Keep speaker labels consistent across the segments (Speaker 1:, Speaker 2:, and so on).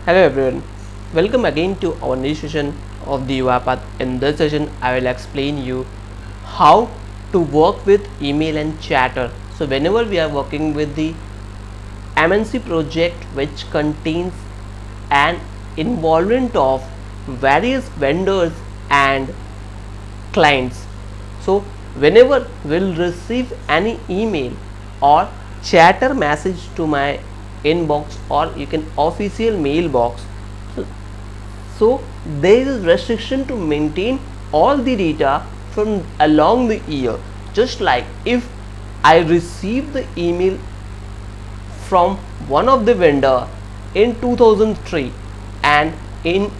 Speaker 1: Hello everyone, welcome again to our new session of the UiPath. In this session, I will explain you how to work with email and chatter. So whenever we are working with the MNC project which contains an involvement of various vendors and clients, so whenever we'll receive any email or chatter message to my inbox or you can official mailbox, so there is restriction to maintain all the data from along the year. Just like if I receive the email from one of the vendor in 2003 and in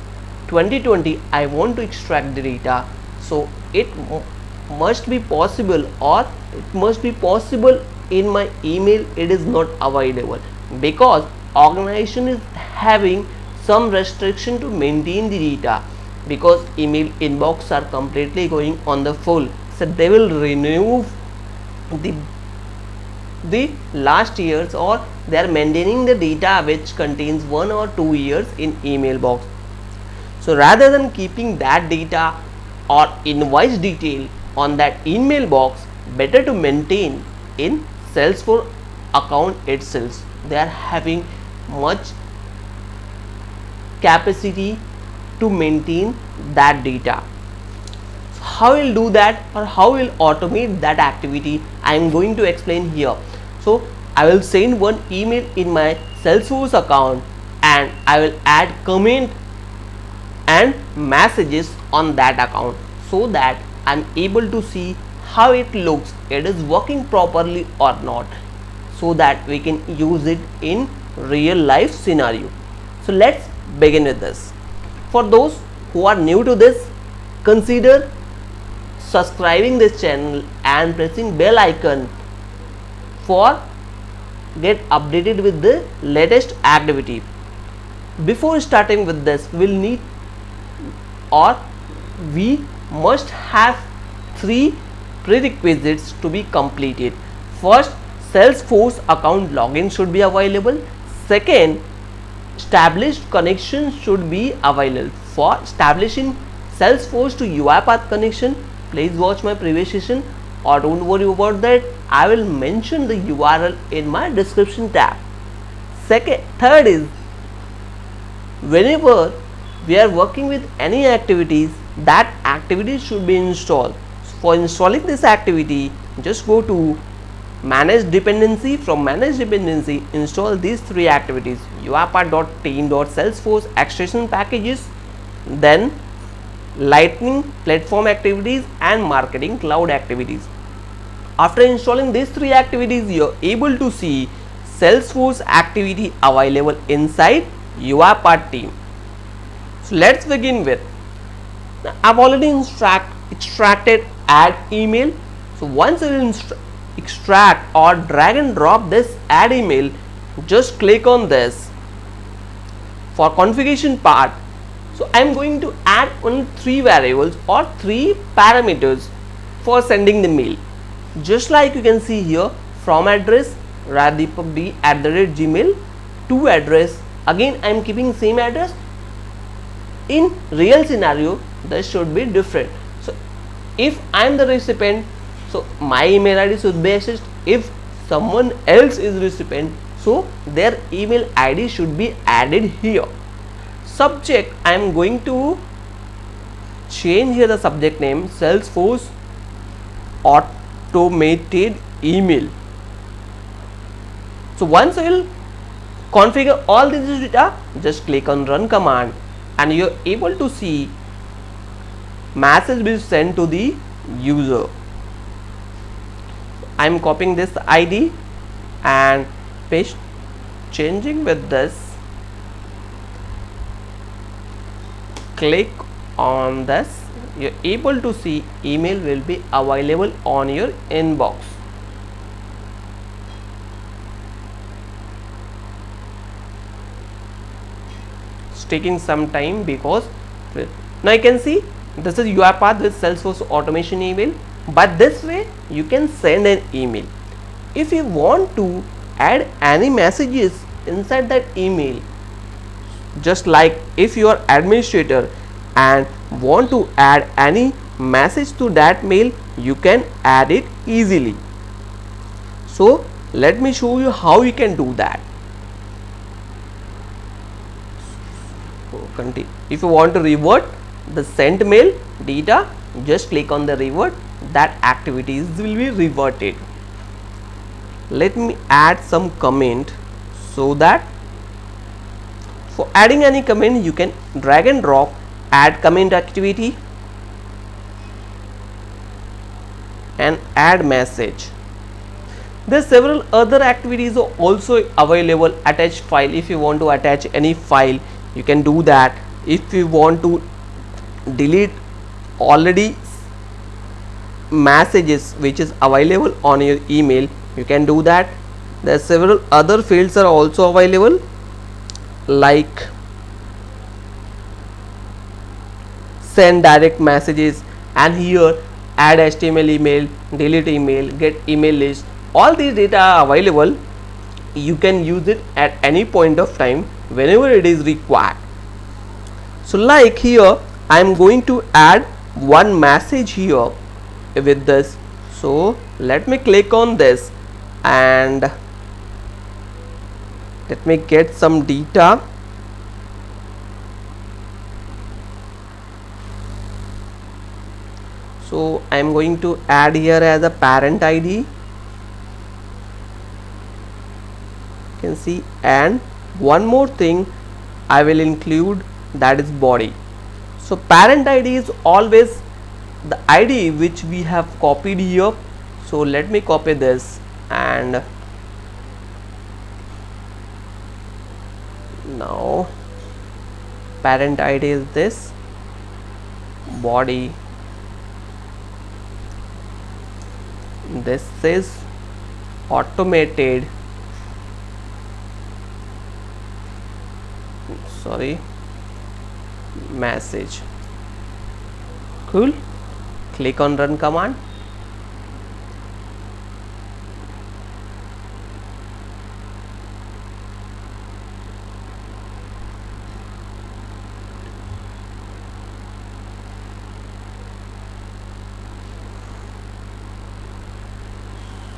Speaker 1: 2020 I want to extract the data, so it must be possible, or it must be possible in my email it is not available, because organization is having some restriction to maintain the data, because email inbox are completely going on the full, so they will remove the last years, or they are maintaining the data which contains 1 or 2 years in email box. So rather than keeping that data or invoice detail on that email box, better to maintain in Salesforce account itself. They are having much capacity to maintain that data. So how we'll do that, or how we'll automate that activity, I am going to explain here. So I will send one email in my Salesforce account and I will add comment and messages on that account, so that I'm able to see how it looks, it is working properly or not, so that we can use it in real life scenario. So let's begin with this. For those who are new to this, consider subscribing this channel and pressing bell icon for get updated with the latest activity. Before starting with this, we must have 3 prerequisites to be completed. First, Salesforce account login should be available. Second, established connection should be available. For establishing Salesforce to UiPath connection, please watch my previous session, or don't worry about that, I will mention the URL in my description tab. Third is, whenever we are working with any activities, that activity should be installed. For installing this activity, just go to manage dependency. From manage dependency, install these 3 activities: uipath.team.salesforce extension packages, then lightning platform activities and marketing cloud activities. After installing these 3 activities, you are able to see Salesforce activity available inside UiPath team. So let's begin with, I've already extracted add email. So once you will extract or drag and drop this add email, just click on this. For configuration part, so I am going to add only 3 variables or 3 parameters for sending the mail. Just like you can see here, from address radipab@gmail, to address, again I am keeping same address. In real scenario, this should be different. So if I am the recipient, so my email ID should be accessed. If someone else is recipient, so their email ID should be added here. Subject, I am going to change here the subject name Salesforce automated email. So once I will configure all this data, just click on run command and you are able to see message will sent to the user. I am copying this ID and paste, changing with this, click on this, you are able to see email will be available on your inbox. It's taking some time because now you can see this is UiPath with Salesforce automation email, but this way you can send an email. If you want to add any messages inside that email, just like if you are administrator and want to add any message to that mail, you can add it easily. So let me show you how you can do that. Continue. If you want to revert the sent mail data, just click on the revert, that activities will be reverted. Let me add some comment, so that for adding any comment you can drag and drop add comment activity and add message. There are several other activities also available. Attach file, if you want to attach any file you can do that. If you want to delete already messages which is available on your email, you can do that. There are several other fields are also available, like send direct messages, and here add HTML email, delete email, get email list. All these data are available. You can use it at any point of time whenever it is required. So like here I am going to add one message here with this. So let me click on this and let me get some data. So I am going to add here as a parent ID, you can see, and one more thing I will include, that is body. So parent ID is always the ID which we have copied here. So let me copy this, and now parent ID is this, body this is automated, message. Cool. Click on run command.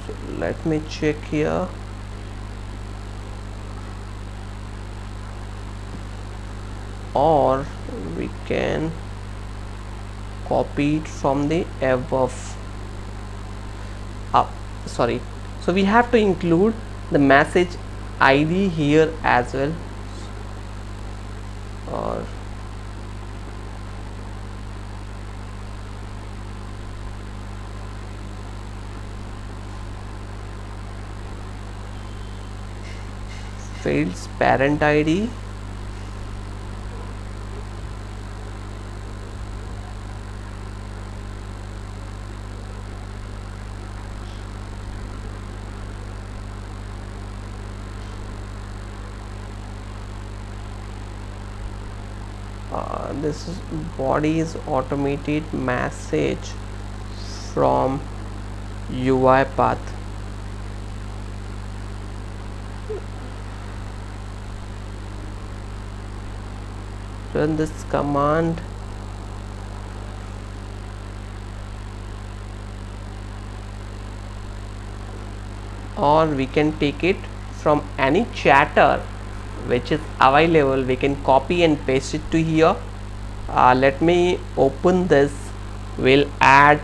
Speaker 1: So let me check here. Or we can copy it from the above. So we have to include the message ID here as well, or fields parent ID, this is body is automated message from UiPath. Run this command. Or we can take it from any chatter which is available. We can copy and paste it to here. Let me open this. We'll add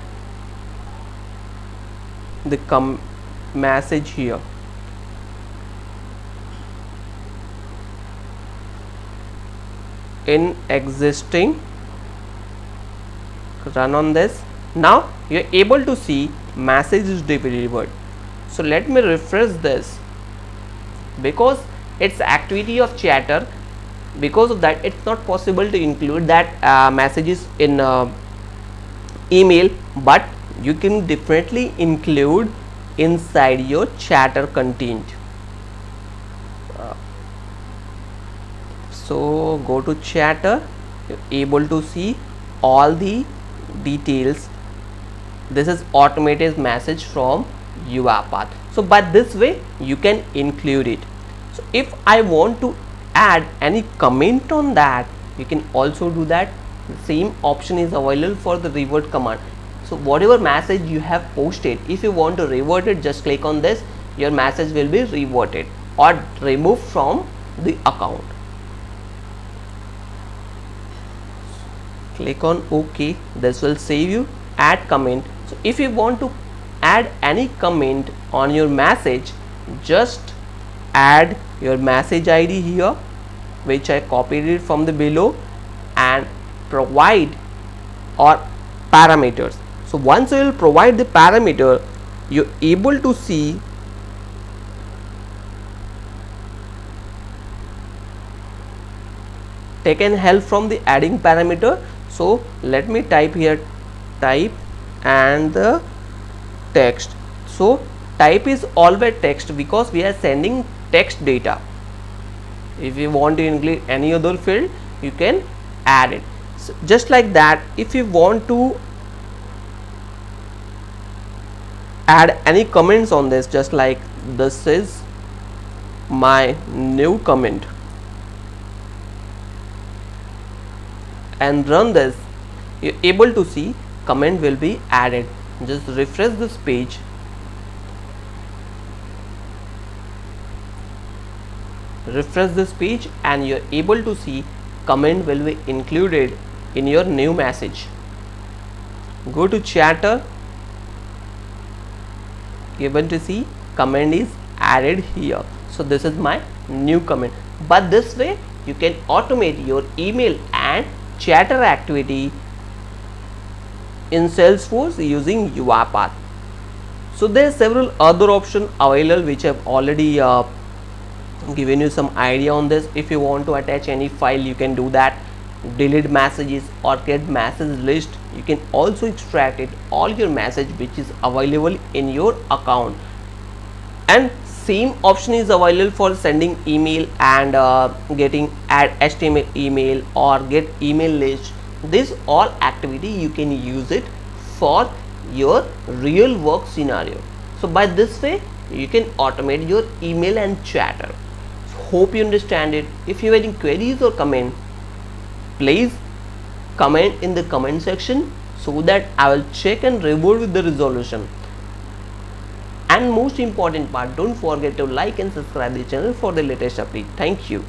Speaker 1: the message here. In existing, run on this. Now you're able to see message is delivered. So let me refresh this. Because it's activity of chatter, because of that it's not possible to include that messages in email, but you can definitely include inside your chatter content. So go to chatter, you're able to see all the details. This is automated message from UiPath. So by this way you can include it. So if I want to add any comment on that, you can also do that. The same option is available for the revert command. So whatever message you have posted, if you want to revert it, just click on this, your message will be reverted or removed from the account. Click on OK. This will save you. Add comment. So if you want to add any comment on your message, just add your message ID here, which I copied it from the below, and provide or parameters. So once you will provide the parameter, you're able to see taken help from the adding parameter. So let me type here, type and the text. So type is always text because we are sending text data. If you want to include any other field, you can add it. So just like that, if you want to add any comments on this, just like this is my new comment, and run this, you're able to see comment will be added. Just refresh this page. Refresh this page and you're able to see comment will be included in your new message. Go to chatter, able to see comment is added here. So this is my new comment. But this way you can automate your email and chatter activity in Salesforce using UiPath. So there are several other options available which I've already given you some idea on this. If you want to attach any file, you can do that. Delete messages or get message list. You can also extract it all your message which is available in your account. And same option is available for sending email and getting add HTML email or get email list. This all activity you can use it for your real work scenario. So by this way you can automate your email and chatter. So hope you understand it. If you have any queries or comment, please comment in the comment section so that I will check and revert with the resolution. And most important part, don't forget to like and subscribe the channel for the latest update. Thank you.